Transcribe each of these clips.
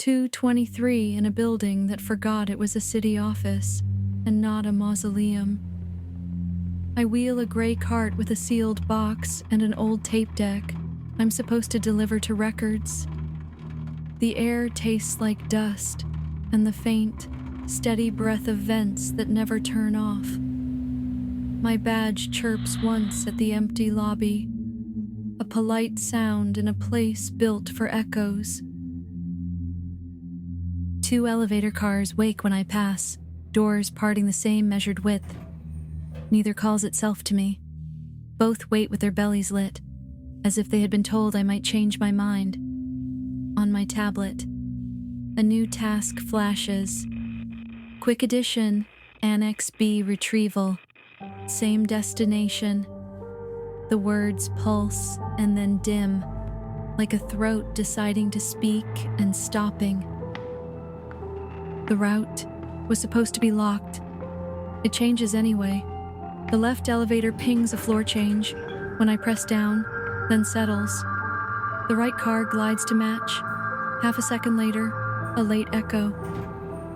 223 in a building that forgot it was a city office and not a mausoleum. I wheel a gray cart with a sealed box and an old tape deck I'm supposed to deliver to records. The air tastes like dust and the faint, steady breath of vents that never turn off. My badge chirps once at the empty lobby, a polite sound in a place built for echoes. 2 elevator cars wake when I pass, doors parting the same measured width. Neither calls itself to me. Both wait with their bellies lit, as if they had been told I might change my mind. On my tablet, a new task flashes. Quick addition, Annex B Retrieval. Same destination. The words pulse and then dim, like a throat deciding to speak and stopping. The route was supposed to be locked. It changes anyway. The left elevator pings a floor change when I press down, then settles. The right car glides to match. Half a second later, a late echo.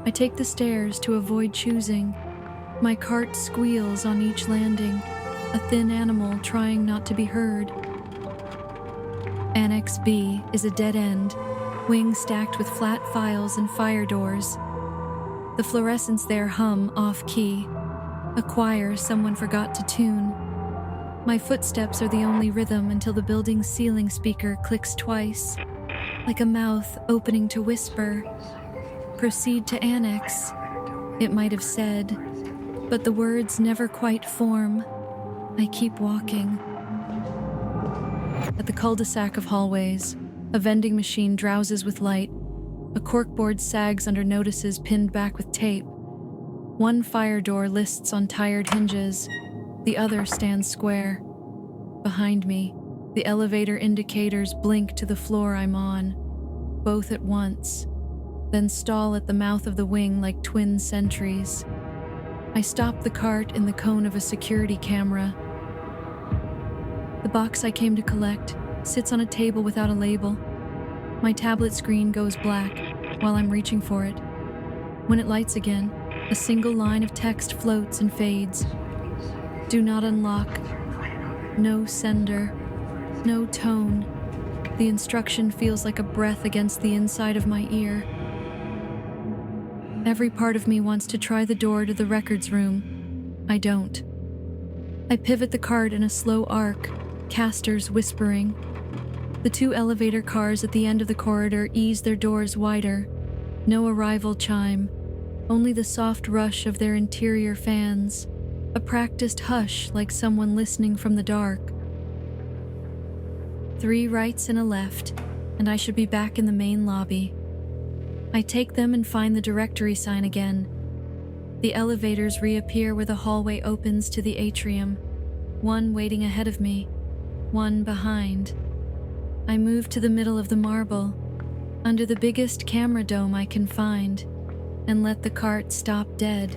I take the stairs to avoid choosing. My cart squeals on each landing, a thin animal trying not to be heard. Annex B is a dead end, wing stacked with flat files and fire doors. The fluorescents there hum off-key, a choir someone forgot to tune. My footsteps are the only rhythm until the building's ceiling speaker clicks twice, like a mouth opening to whisper. Proceed to Annex, it might have said, but the words never quite form. I keep walking. At the cul-de-sac of hallways, a vending machine drowses with light. A corkboard sags under notices pinned back with tape. One fire door lists on tired hinges. The other stands square. Behind me, the elevator indicators blink to the floor I'm on, both at once, then stall at the mouth of the wing like twin sentries. I stop the cart in the cone of a security camera. The box I came to collect sits on a table without a label. My tablet screen goes black while I'm reaching for it. When it lights again, a single line of text floats and fades. Do not unlock. No sender. No tone. The instruction feels like a breath against the inside of my ear. Every part of me wants to try the door to the records room. I don't. I pivot the cart in a slow arc, casters whispering. The 2 elevator cars at the end of the corridor ease their doors wider. No arrival chime, only the soft rush of their interior fans, a practiced hush like someone listening from the dark. 3 rights and a left, and I should be back in the main lobby. I take them and find the directory sign again. The elevators reappear where the hallway opens to the atrium, one waiting ahead of me, one behind. I move to the middle of the marble, under the biggest camera dome I can find, and let the cart stop dead.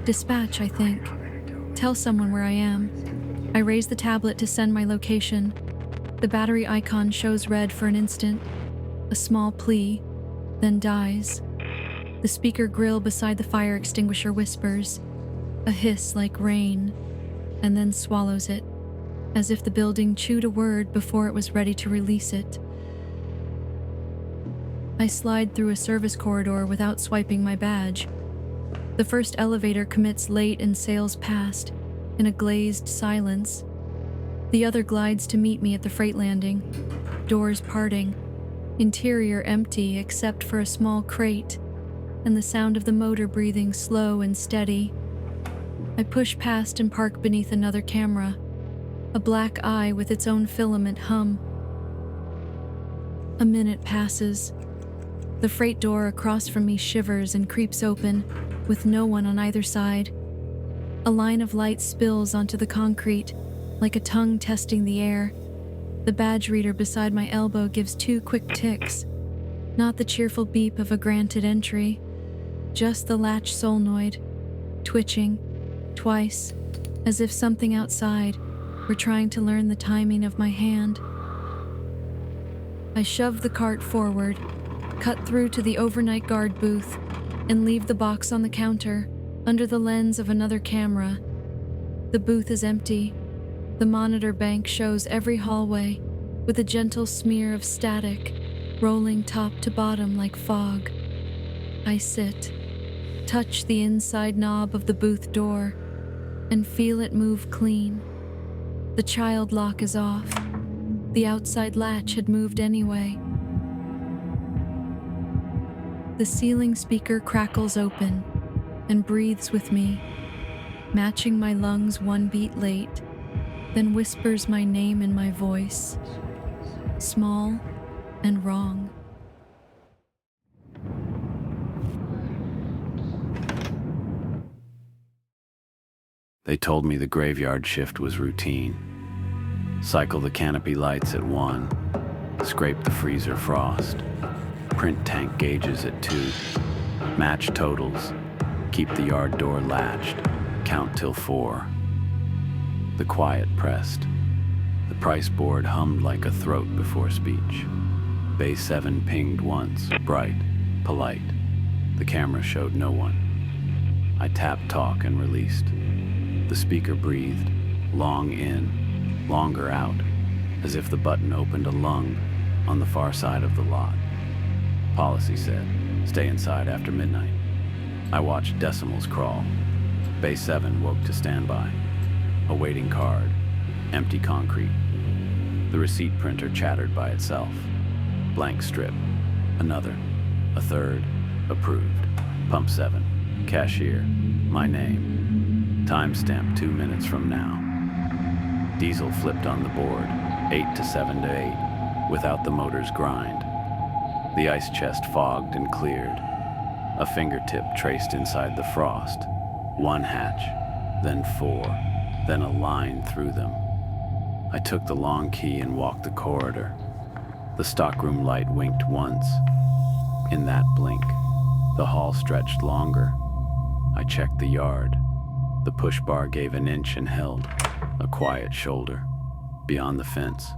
Dispatch, I think. Tell someone where I am. I raise the tablet to send my location. The battery icon shows red for an instant, a small plea, then dies. The speaker grill beside the fire extinguisher whispers, a hiss like rain, and then swallows it, as if the building chewed a word before it was ready to release it. I slide through a service corridor without swiping my badge. The first elevator commits late and sails past, in a glazed silence. The other glides to meet me at the freight landing, doors parting, interior empty except for a small crate, and the sound of the motor breathing slow and steady. I push past and park beneath another camera, a black eye with its own filament hum. A minute passes. The freight door across from me shivers and creeps open, with no one on either side. A line of light spills onto the concrete, like a tongue testing the air. The badge reader beside my elbow gives 2 quick ticks, not the cheerful beep of a granted entry, just the latch solenoid, twitching, twice, as if something outside were trying to learn the timing of my hand. I shove the cart forward, cut through to the overnight guard booth, and leave the box on the counter under the lens of another camera. The booth is empty. The monitor bank shows every hallway with a gentle smear of static, rolling top to bottom like fog. I sit, touch the inside knob of the booth door, and feel it move clean. The child lock is off. The outside latch had moved anyway. The ceiling speaker crackles open and breathes with me, matching my lungs one beat late, then whispers my name in my voice, small and wrong. They told me the graveyard shift was routine. Cycle the canopy lights at 1, scrape the freezer frost, print tank gauges at 2, match totals, keep the yard door latched, count till 4. The quiet pressed. The price board hummed like a throat before speech. Bay 7 pinged once, bright, polite. The camera showed no one. I tapped talk and released. The speaker breathed, long in, longer out, as if the button opened a lung on the far side of the lot. Policy said, stay inside after midnight. I watched decimals crawl. Bay 7 woke to standby. A waiting card, empty concrete. The receipt printer chattered by itself. Blank strip, another, a third, approved. Pump 7, cashier, my name. Timestamp 2 minutes from now. Diesel flipped on the board, 8 to 7 to 8, without the motor's grind. The ice chest fogged and cleared. A fingertip traced inside the frost. 1 hatch, then 4, then a line through them. I took the long key and walked the corridor. The stockroom light winked once. In that blink, the hall stretched longer. I checked the yard. The push bar gave an inch and held. A quiet shoulder. Beyond the fence,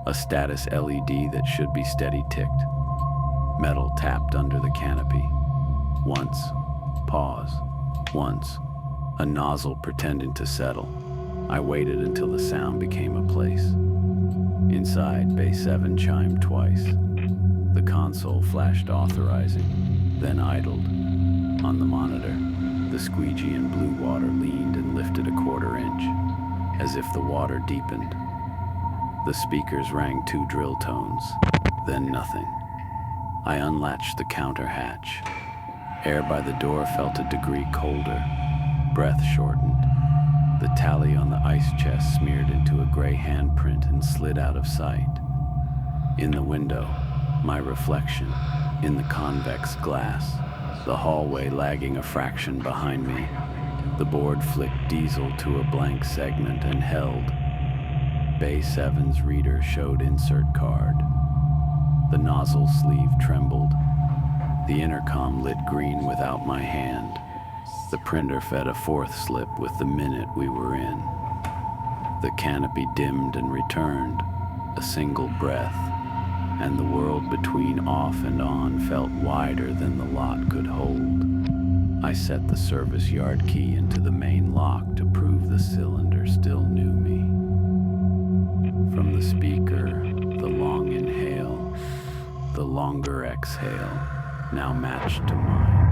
a status LED that should be steady ticked. Metal tapped under the canopy. Once, pause. Once, a nozzle pretending to settle. I waited until the sound became a place. Inside, Bay 7 chimed twice. The console flashed authorizing, then idled. On the monitor, the squeegee in blue water leaned and lifted a 1/4 inch, as if the water deepened. The speakers rang 2 drill tones, then nothing. I unlatched the counter hatch. Air by the door felt a degree colder. Breath shortened. The tally on the ice chest smeared into a gray handprint and slid out of sight. In the window, my reflection, in the convex glass, the hallway lagging a fraction behind me. The board flicked diesel to a blank segment and held. Bay 7's reader showed insert card. The nozzle sleeve trembled. The intercom lit green without my hand. The printer fed a 4th slip with the minute we were in. The canopy dimmed and returned, a single breath, and the world between off and on felt wider than the lot could hold. I set the service yard key into the main lock to prove the cylinder still knew me. From the speaker, the long inhale, the longer exhale, now matched to mine.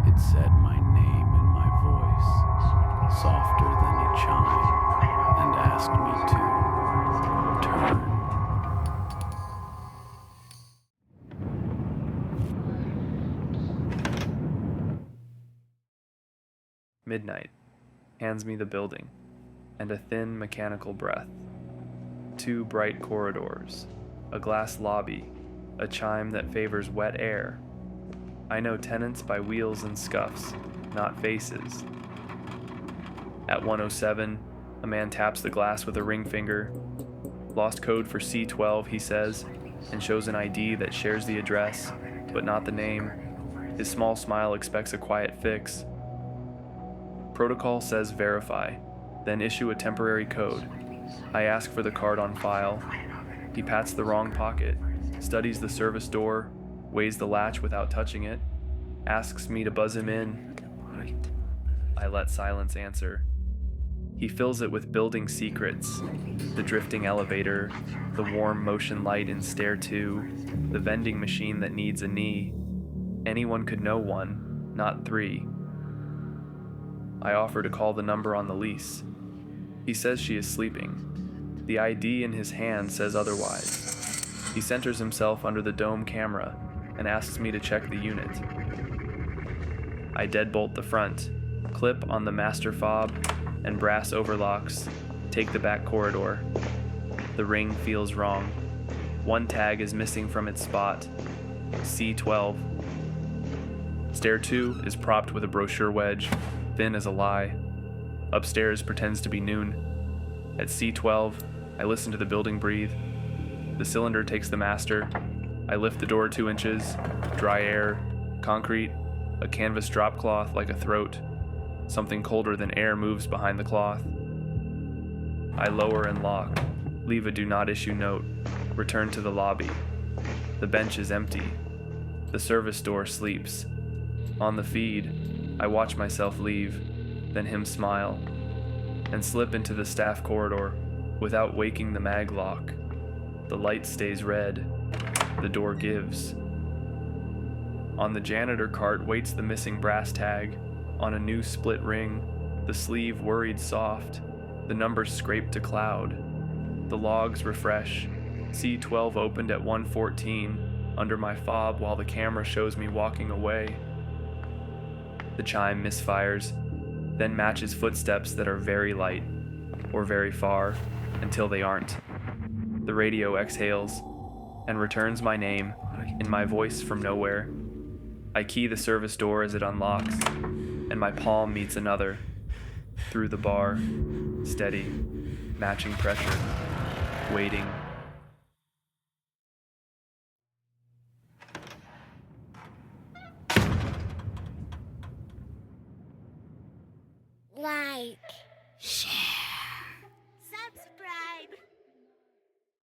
It said my name in my voice, softer than a chime, and asked me to turn. Midnight hands me the building, and a thin mechanical breath. 2 bright corridors, a glass lobby, a chime that favors wet air. I know tenants by wheels and scuffs, not faces. At 107, a man taps the glass with a ring finger. Lost code for C12, he says, and shows an ID that shares the address, but not the name. His small smile expects a quiet fix. Protocol says verify, then issue a temporary code. I ask for the card on file. He pats the wrong pocket. studies the service door, weighs the latch without touching it, asks me to buzz him in. I let silence answer. He fills it with building secrets, the drifting elevator, the warm motion light in stair 2, the vending machine that needs a knee. Anyone could know one, not 3. I offer to call the number on the lease. He says she is sleeping. The ID in his hand says otherwise. He centers himself under the dome camera and asks me to check the unit. I deadbolt the front, clip on the master fob and brass overlocks, take the back corridor. The ring feels wrong. One tag is missing from its spot. C12. Stair 2 is propped with a brochure wedge, thin as a lie. Upstairs pretends to be noon. At C12, I listen to the building breathe. The cylinder takes the master. I lift the door 2 inches. Dry air, concrete, a canvas drop cloth like a throat. Something colder than air moves behind the cloth. I lower and lock, leave a do not issue note, return to the lobby. The bench is empty. The service door sleeps. On the feed, I watch myself leave, then him smile, and slip into the staff corridor without waking the mag lock. The light stays red. The door gives. On the janitor cart waits the missing brass tag. On a new split ring, the sleeve worried soft, the numbers scraped to cloud. The logs refresh. C12 opened at 1:14 under my fob while the camera shows me walking away. The chime misfires, then matches footsteps that are very light, or very far, until they aren't. The radio exhales, and returns my name, in my voice from nowhere. I key the service door as it unlocks, and my palm meets another. Through the bar, steady, matching pressure, waiting. Like